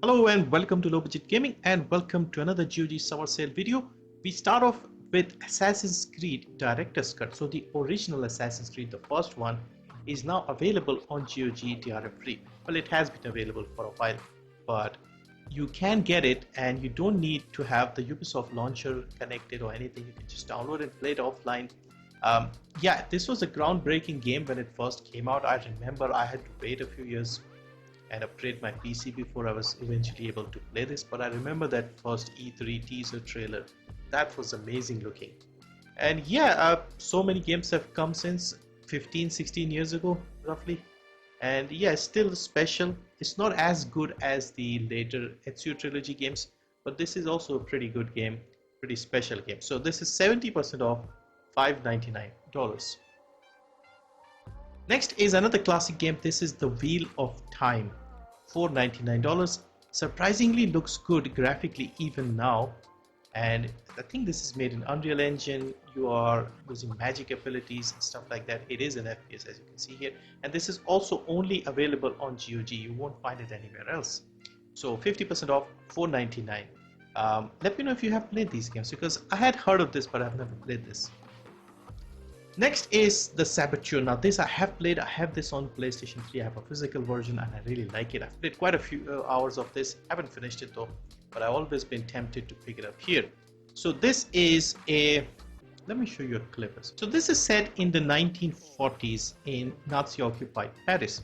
Hello and welcome to Low Budget Gaming and welcome to another GOG Summer Sale video. We start off with Assassin's Creed Director's Cut. So the original Assassin's Creed, the first one, is now available on GOG DRM free. Well, it has been available for a while, but you can get it and you don't need to have the Ubisoft launcher connected or anything. You can just download it, play it offline. Yeah, this was a groundbreaking game when it first came out. I remember I had to wait a few years and upgrade my PC before I was eventually able to play this, but I remember that first E3 teaser trailer. That was amazing looking. And yeah, so many games have come since 15-16 years ago roughly, and yeah, it's still special. It's not as good as the later Ezio trilogy games, but this is also a pretty good game, pretty special game. So this is 70% off, $5.99. Next is another classic game. This is The Wheel of Time, $4.99. Surprisingly looks good graphically even now, and I think this is made in Unreal Engine. You are using magic abilities and stuff like that. It is an FPS, as you can see here, and this is also only available on GOG. You won't find it anywhere else. So 50% off, $4.99. Let me know if you have played these games, because I had heard of this but I've never played this. Next is the Saboteur. Now this I have played. I have this on PlayStation 3. I have a physical version and I really like it. I've played quite a few hours of this. I haven't finished it though, but I've always been tempted to pick it up here. So this is a, let me show you a clip. So this is set in the 1940s in Nazi-occupied Paris.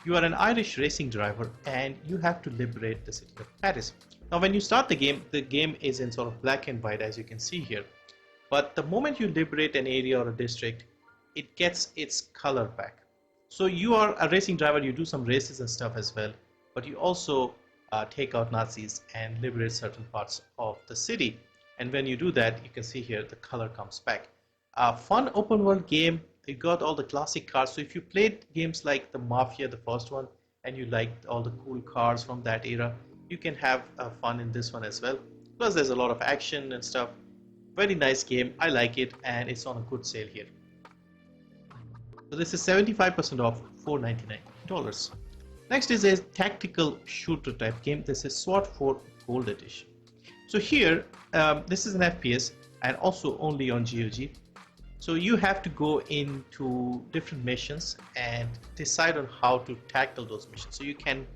You are an Irish racing driver and you have to liberate the city of Paris. Now when you start the game is in sort of black and white, as you can see here. But the moment you liberate an area or a district, it gets its color back. So you are a racing driver, you do some races and stuff as well, but you also take out Nazis and liberate certain parts of the city. And when you do that, you can see here the color comes back. Fun open world game. You got all the classic cars. So if you played games like the Mafia, the first one, and you liked all the cool cars from that era, you can have fun in this one as well. Plus there's a lot of action and stuff. Very nice game. I like it, and it's on a good sale here. So this is 75% off, $4.99. Next is a tactical shooter type game. This is SWAT 4 Gold Edition. So here, this is an FPS and also only on GOG. So you have to go into different missions and decide on how to tackle those missions. So you can,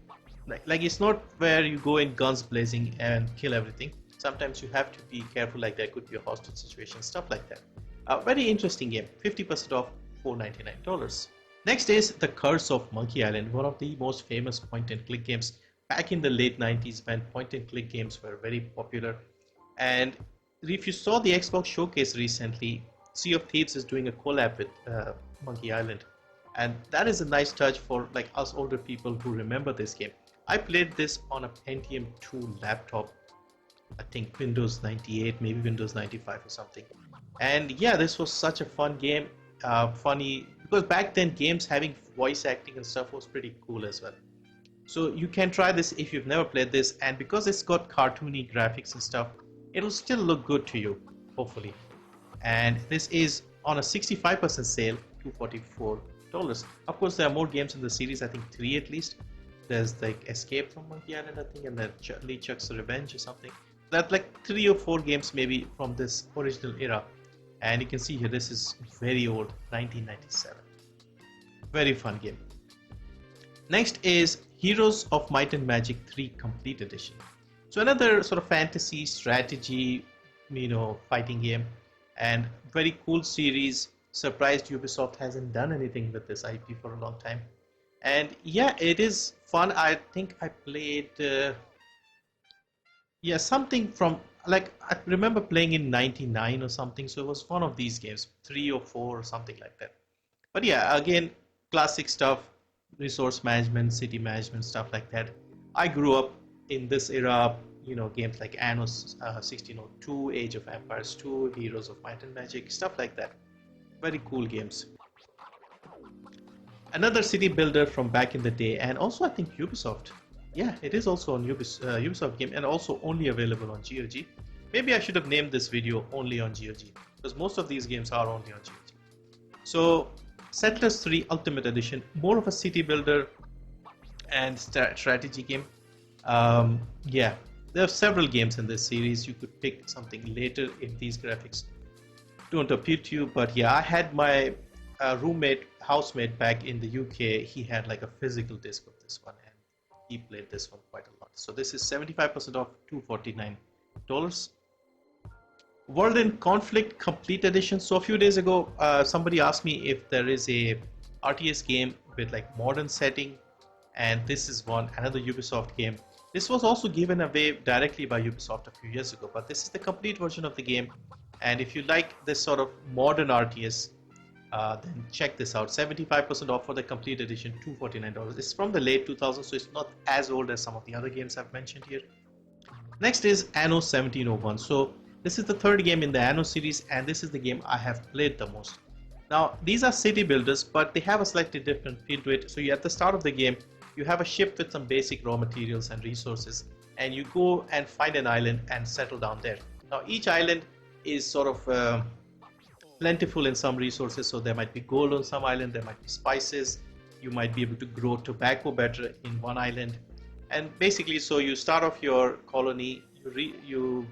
like it's not where you go in guns blazing and kill everything. Sometimes you have to be careful, like there could be a hostage situation, stuff like that. Very interesting game, 50% off, $4.99. Next is The Curse of Monkey Island, one of the most famous point and click games back in the late 90s when point and click games were very popular. And if you saw the Xbox showcase recently, Sea of Thieves is doing a collab with Monkey Island. And that is a nice touch for like us older people who remember this game. I played this on a Pentium 2 laptop. I think Windows 98, maybe Windows 95 or something. And yeah, this was such a fun game. Funny, because back then games having voice acting and stuff was pretty cool as well. So you can try this if you've never played this, and because it's got cartoony graphics and stuff, it'll still look good to you, hopefully. And this is on a 65% sale, $244. Of course, there are more games in the series, I think 3 at least. There's like Escape from Monkey Island, I think, and then LeChuck's Revenge or something. That's like 3 or 4 games maybe from this original era. And you can see here this is very old, 1997. Very fun game. Next is Heroes of Might and Magic 3 Complete Edition. So another sort of fantasy strategy, fighting game, and very cool series. Surprised Ubisoft hasn't done anything with this IP for a long time. And yeah, it is fun. I think I played yeah, something from, like, I remember playing in 99 or something, so it was one of these games, 3 or 4 or something like that. But yeah, again, classic stuff, resource management, city management, stuff like that. I grew up in this era, games like ANNO 1602, Age of Empires 2, Heroes of Might and Magic, stuff like that. Very cool games. Another city builder from back in the day, and also I think Ubisoft. Yeah, it is also on Ubisoft game and also only available on GOG. Maybe I should have named this video only on GOG, because most of these games are only on GOG. So Settlers 3 Ultimate Edition, more of a city builder and strategy game. Yeah, there are several games in this series. You could pick something later if these graphics don't appeal to you. But yeah, I had my housemate back in the UK. He had like a physical disc of this one, and he played this one quite a lot. So this is 75% off, $249. World in Conflict Complete Edition. So a few days ago, somebody asked me if there is a RTS game with like modern setting, and this is another Ubisoft game. This was also given away directly by Ubisoft a few years ago, but this is the complete version of the game. And if you like this sort of modern RTS, then check this out. 75% off for the complete edition, $249. It's from the late 2000s, so it's not as old as some of the other games I've mentioned here. Next is ANNO 1701. So this is the third game in the ANNO series, and this is the game I have played the most. Now these are city builders, but they have a slightly different feel to it. So at the start of the game, you have a ship with some basic raw materials and resources, and you go and find an island and settle down there. Now each island is sort of plentiful in some resources, so there might be gold on some island, there might be spices, you might be able to grow tobacco better in one island. And basically, so you start off your colony, you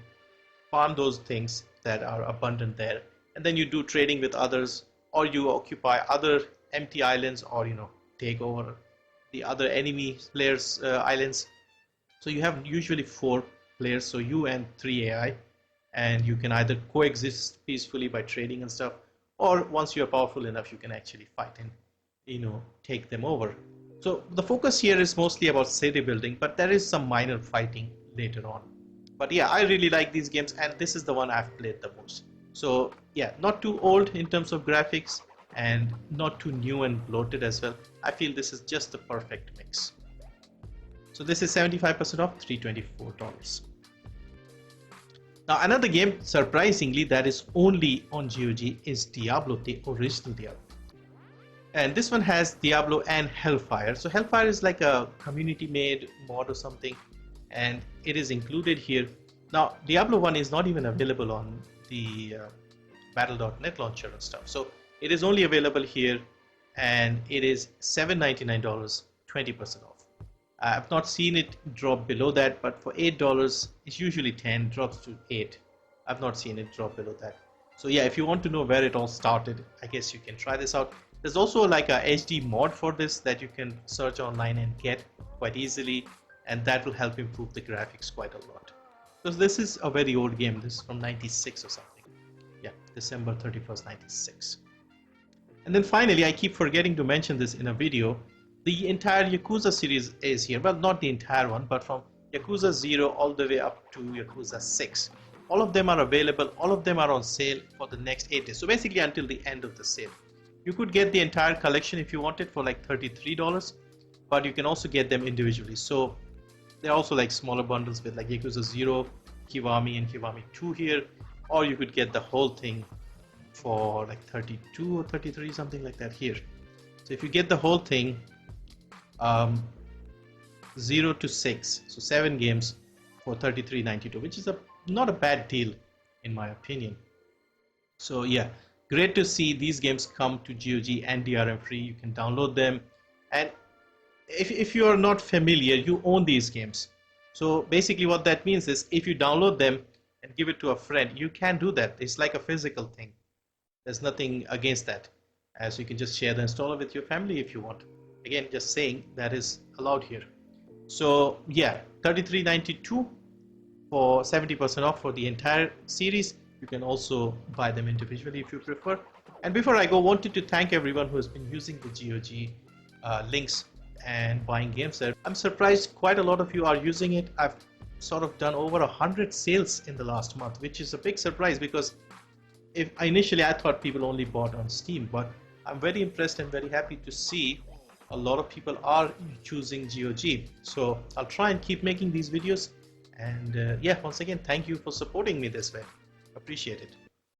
farm those things that are abundant there, and then you do trading with others, or you occupy other empty islands, or take over the other enemy players' islands. So you have usually 4 players, so you and 3 AI, and you can either coexist peacefully by trading and stuff, or once you're powerful enough, you can actually fight and take them over. So the focus here is mostly about city building, but there is some minor fighting later on. But yeah, I really like these games, and this is the one I've played the most. So yeah, not too old in terms of graphics, and not too new and bloated as well. I feel this is just the perfect mix. So this is 75% off, $324. Now another game, surprisingly, that is only on GOG is Diablo, the original Diablo. And this one has Diablo and Hellfire. So Hellfire is like a community made mod or something, and it is included here. Now Diablo 1 is not even available on the battle.net launcher and stuff. So it is only available here, and it is $7.99, 20% off. I've not seen it drop below that, but for $8, it's usually 10, drops to 8. I've not seen it drop below that. So yeah, if you want to know where it all started, I guess you can try this out. There's also like a HD mod for this that you can search online and get quite easily, and that will help improve the graphics quite a lot. Because this is a very old game. This is from 96 or something. Yeah, December 31st, 96. And then finally, I keep forgetting to mention this in a video, the entire Yakuza series is here. Well, not the entire one, but from Yakuza 0 all the way up to Yakuza 6. All of them are available, all of them are on sale for the next 8 days. So basically until the end of the sale. You could get the entire collection if you wanted for like $33, but you can also get them individually. So they're also like smaller bundles with like Yakuza 0, Kiwami, and Kiwami 2 here, or you could get the whole thing for like 32 or 33, something like that here. So if you get the whole thing, 0 to 6, so 7 games for $33.92, which is not a bad deal in my opinion. So yeah, great to see these games come to GOG and DRM free. You can download them, and if you are not familiar, you own these games. So basically what that means is if you download them and give it to a friend, you can do that. It's like a physical thing. There's nothing against that, as you can just share the installer with your family if you want. Again, just saying that is allowed here. So yeah, $33.92 for 70% off for the entire series. You can also buy them individually if you prefer. And before I go, wanted to thank everyone who has been using the GOG links and buying games there. I'm surprised quite a lot of you are using it. I've sort of done over 100 sales in the last month, which is a big surprise, because initially I thought people only bought on Steam, but I'm very impressed and very happy to see a lot of people are choosing GOG. So I'll try and keep making these videos, and yeah, once again, thank you for supporting me this way. Appreciate it.